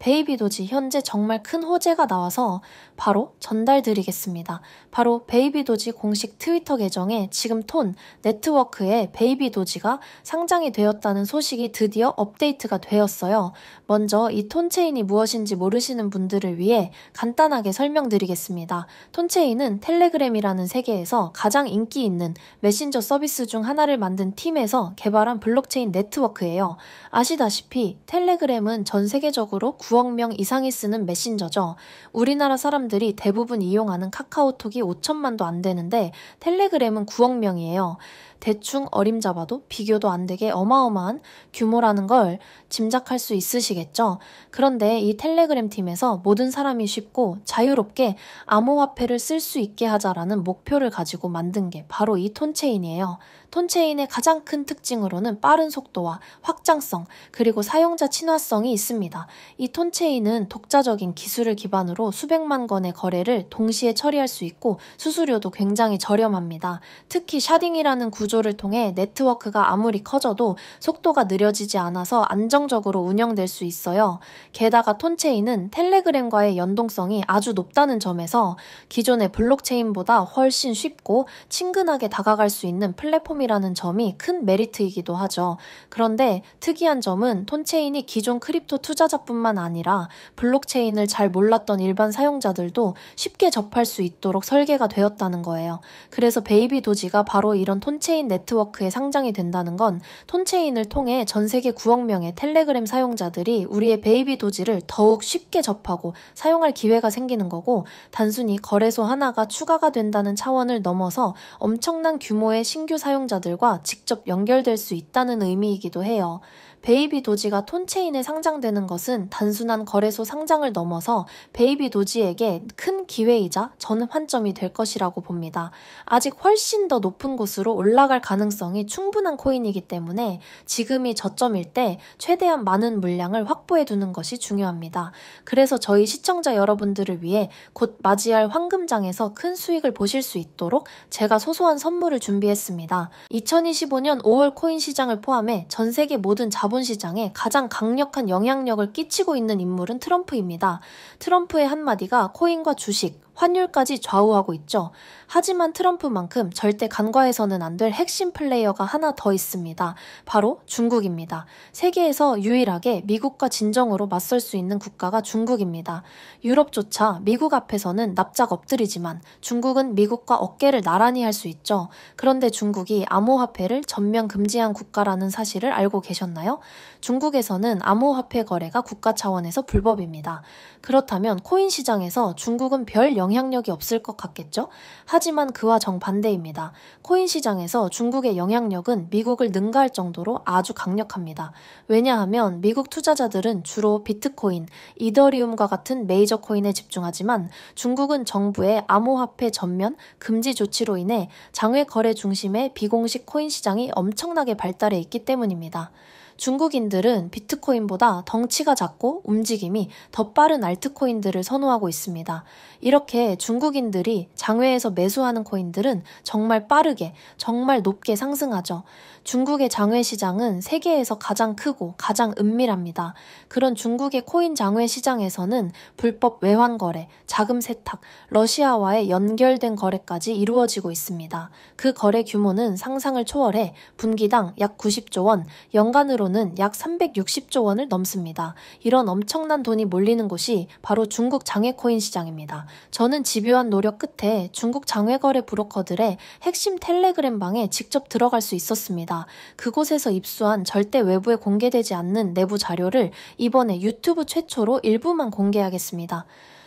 베이비 도지 현재 정말 큰 호재가 나와서 바로 전달드리겠습니다. 바로 베이비 도지 공식 트위터 계정에 지금 톤 네트워크에 베이비 도지가 상장이 되었다는 소식이 드디어 업데이트가 되었어요. 먼저 이 톤체인이 무엇인지 모르시는 분들을 위해 간단하게 설명드리겠습니다. 톤체인은 텔레그램이라는 세계에서 가장 인기 있는 메신저 서비스 중 하나를 만든 팀에서 개발한 블록체인 네트워크예요. 아시다시피 텔레그램은 전 세계적으로 9억 명 이상이 쓰는 메신저죠. 우리나라 사람들이 대부분 이용하는 카카오톡이 5천만도 안 되는데 텔레그램은 9억 명이에요. 대충 어림잡아도 비교도 안 되게 어마어마한 규모라는 걸 짐작할 수 있으시겠죠? 그런데 이 텔레그램 팀에서 모든 사람이 쉽고 자유롭게 암호화폐를 쓸 수 있게 하자라는 목표를 가지고 만든 게 바로 이 톤체인이에요. 톤체인의 가장 큰 특징으로는 빠른 속도와 확장성, 그리고 사용자 친화성이 있습니다. 이 톤체인은 독자적인 기술을 기반으로 수백만 건의 거래를 동시에 처리할 수 있고 수수료도 굉장히 저렴합니다. 특히 샤딩이라는 구조를 통해 네트워크가 아무리 커져도 속도가 느려지지 않아서 안정적으로 운영될 수 있어요. 게다가 톤체인은 텔레그램과의 연동성이 아주 높다는 점에서 기존의 블록체인보다 훨씬 쉽고 친근하게 다가갈 수 있는 플랫폼이라는 점이 큰 메리트이기도 하죠. 그런데 특이한 점은 톤체인이 기존 크립토 투자자뿐만 아니라 블록체인을 잘 몰랐던 일반 사용자들도 쉽게 접할 수 있도록 설계가 되었다는 거예요. 그래서 베이비 도지가 바로 이런 톤체인 네트워크에 상장이 된다는 건 톤체인을 통해 전 세계 9억 명의 텔레그램 사용자들이 우리의 베이비 도지를 더욱 쉽게 접하고 사용할 기회가 생기는 거고, 단순히 거래소 하나가 추가가 된다는 차원을 넘어서 엄청난 규모의 신규 사용자들과 직접 연결될 수 있다는 의미이기도 해요. 베이비 도지가 톤체인에 상장되는 것은 단순한 거래소 상장을 넘어서 베이비 도지에게 큰 기회이자 전환점이 될 것이라고 봅니다. 아직 훨씬 더 높은 곳으로 올라갈 가능성이 충분한 코인이기 때문에 지금이 저점일 때 최대한 많은 물량을 확보해 두는 것이 중요합니다. 그래서 저희 시청자 여러분들을 위해 곧 맞이할 황금장에서 큰 수익을 보실 수 있도록 제가 소소한 선물을 준비했습니다. 2025년 5월 코인 시장을 포함해 전 세계 모든 자본시장에 가장 강력한 영향력을 끼치고 있는 인물은 트럼프입니다. 트럼프의 한마디가 코인과 주식, 환율까지 좌우하고 있죠. 하지만 트럼프만큼 절대 간과해서는 안 될 핵심 플레이어가 하나 더 있습니다. 바로 중국입니다. 세계에서 유일하게 미국과 진정으로 맞설 수 있는 국가가 중국입니다. 유럽조차 미국 앞에서는 납작 엎드리지만 중국은 미국과 어깨를 나란히 할 수 있죠. 그런데 중국이 암호화폐를 전면 금지한 국가라는 사실을 알고 계셨나요? 중국에서는 암호화폐 거래가 국가 차원에서 불법입니다. 그렇다면 코인 시장에서 중국은 별 영향력이 없을 것 같겠죠? 하지만 그와 정반대입니다. 코인 시장에서 중국의 영향력은 미국을 능가할 정도로 아주 강력합니다. 왜냐하면 미국 투자자들은 주로 비트코인, 이더리움과 같은 메이저 코인에 집중하지만 중국은 정부의 암호화폐 전면 금지 조치로 인해 장외 거래 중심의 비공식 코인 시장이 엄청나게 발달해 있기 때문입니다. 중국인들은 비트코인보다 덩치가 작고 움직임이 더 빠른 알트코인들을 선호하고 있습니다. 이렇게 중국인들이 장외에서 매수하는 코인들은 정말 빠르게, 정말 높게 상승하죠. 중국의 장외 시장은 세계에서 가장 크고 가장 은밀합니다. 그런 중국의 코인 장외 시장에서는 불법 외환 거래, 자금 세탁, 러시아와의 연결된 거래까지 이루어지고 있습니다. 그 거래 규모는 상상을 초월해 분기당 약 90조 원, 연간으로는 약 360조 원을 넘습니다. 이런 엄청난 돈이 몰리는 곳이 바로 중국 장외 코인 시장입니다. 저는 집요한 노력 끝에 중국 장외 거래 브로커들의 핵심 텔레그램 방에 직접 들어갈 수 있었습니다. 그곳에서 입수한 절대 외부에 공개되지 않는 내부 자료를 이번에 유튜브 최초로 일부만 공개하겠습니다.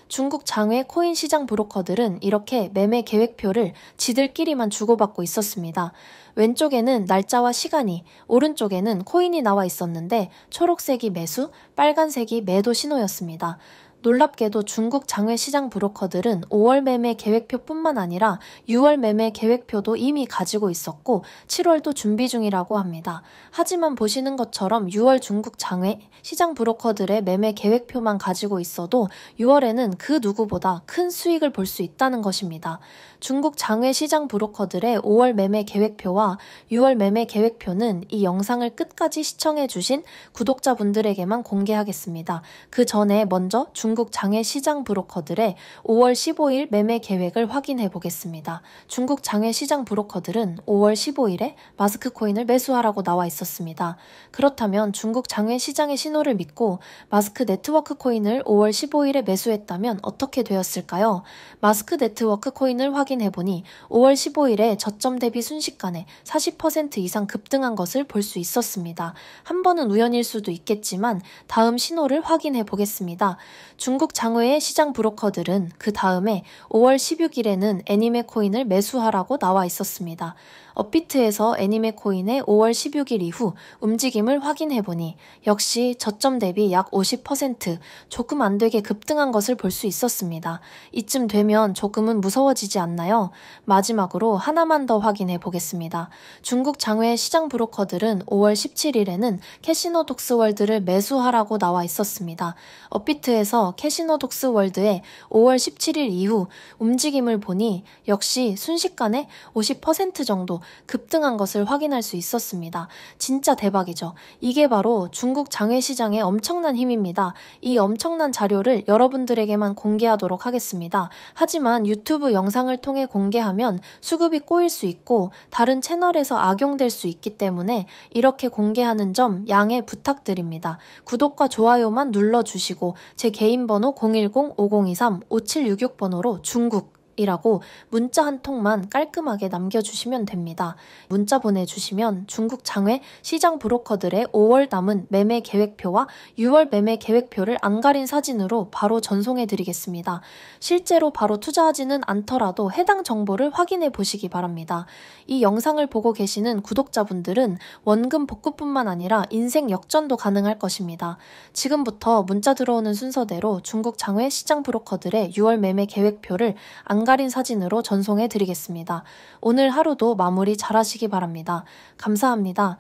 중국 장외 코인 시장 브로커들은 이렇게 매매 계획표를 지들끼리만 주고받고 있었습니다. 왼쪽에는 날짜와 시간이, 오른쪽에는 코인이 나와 있었는데 초록색이 매수, 빨간색이 매도 신호였습니다. 놀랍게도 중국 장외시장 브로커들은 5월 매매 계획표뿐만 아니라 6월 매매 계획표도 이미 가지고 있었고 7월도 준비 중이라고 합니다. 하지만 보시는 것처럼 6월 중국 장외시장 브로커들의 매매 계획표만 가지고 있어도 6월에는 그 누구보다 큰 수익을 볼 수 있다는 것입니다. 중국 장외시장 브로커들의 5월 매매 계획표와 6월 매매 계획표는 이 영상을 끝까지 시청해주신 구독자분들에게만 공개하겠습니다. 그 전에 먼저 중국 장외시장 브로커들의 5월 15일 매매 계획을 확인해 보겠습니다. 중국 장외시장 브로커들은 5월 15일에 마스크 코인을 매수하라고 나와 있었습니다. 그렇다면 중국 장외시장의 신호를 믿고 마스크 네트워크 코인을 5월 15일에 매수했다면 어떻게 되었을까요? 마스크 네트워크 코인을 확인해보니 5월 15일에 저점 대비 순식간에 40% 이상 급등한 것을 볼 수 있었습니다. 한 번은 우연일 수도 있겠지만 다음 신호를 확인해 보겠습니다. 중국 장외의 시장 브로커들은 그 다음에 5월 16일에는 애니메 코인을 매수하라고 나와 있었습니다. 업비트에서 애니메 코인의 5월 16일 이후 움직임을 확인해보니 역시 저점 대비 약 50% 조금 안 되게 급등한 것을 볼 수 있었습니다. 이쯤 되면 조금은 무서워지지 않나요? 마지막으로 하나만 더 확인해 보겠습니다. 중국 장외 시장 브로커들은 5월 17일에는 캐시노독스월드를 매수하라고 나와 있었습니다. 업비트에서 캐시노독스월드의 5월 17일 이후 움직임을 보니 역시 순식간에 50% 정도 급등한 것을 확인할 수 있었습니다. 진짜 대박이죠. 이게 바로 중국 장외시장의 엄청난 힘입니다. 이 엄청난 자료를 여러분들에게만 공개하도록 하겠습니다. 하지만 유튜브 영상을 통해 공개하면 수급이 꼬일 수 있고 다른 채널에서 악용될 수 있기 때문에 이렇게 공개하는 점 양해 부탁드립니다. 구독과 좋아요만 눌러주시고 제 개인 번호 010-5023-5766번호로 중국이라고 문자 한 통만 깔끔하게 남겨주시면 됩니다. 문자 보내주시면 중국 장외 시장 브로커들의 5월 남은 매매 계획표와 6월 매매 계획표를 안 가린 사진으로 바로 전송해드리겠습니다. 실제로 바로 투자하지는 않더라도 해당 정보를 확인해 보시기 바랍니다. 이 영상을 보고 계시는 구독자분들은 원금 복구뿐만 아니라 인생 역전도 가능할 것입니다. 지금부터 문자 들어오는 순서대로 중국 장외 시장 브로커들의 6월 매매 계획표를 안 가린 사진으로 전송해 드리겠습니다. 오늘 하루도 마무리 잘 하시기 바랍니다. 감사합니다.